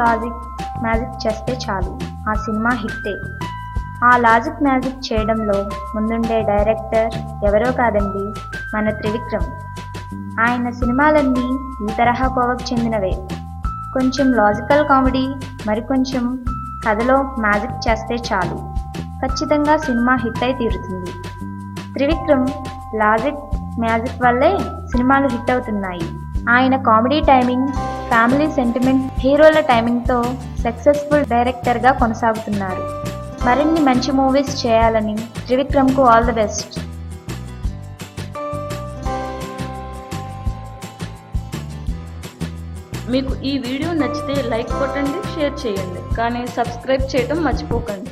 Logic magic చేస్తే చాలు ఆ సినిమా హిట్టే. ఆ లాజిక్ మ్యాజిక్ చేయడంలో ముందుండే డైరెక్టర్ ఎవరో కాదండి, మన త్రివిక్రమ్. ఆయన సినిమాలన్నీ ఈ తరహా కోవకు చెందినవే. కొంచెం లాజికల్ కామెడీ, మరికొంచెం కథలో మ్యాజిక్ చేస్తే చాలు ఖచ్చితంగా సినిమా హిట్ అయి తీరుతుంది. త్రివిక్రమ్ లాజిక్ మ్యాజిక్ వల్లే సినిమాలు హిట్ అవుతున్నాయి. ఆయన కామెడీ టైమింగ్, ఫ్యామిలీ సెంటిమెంట్, హీరోల టైమింగ్తో సక్సెస్ఫుల్ డైరెక్టర్గా కొనసాగుతున్నారు. మరిన్ని మంచి మూవీస్ చేయాలని త్రివిక్రమ్కు ఆల్ ది బెస్ట్. మీకు ఈ వీడియో నచ్చితే లైక్ కొట్టండి, షేర్ చేయండి, కానీ సబ్స్క్రైబ్ చేయడం మర్చిపోకండి.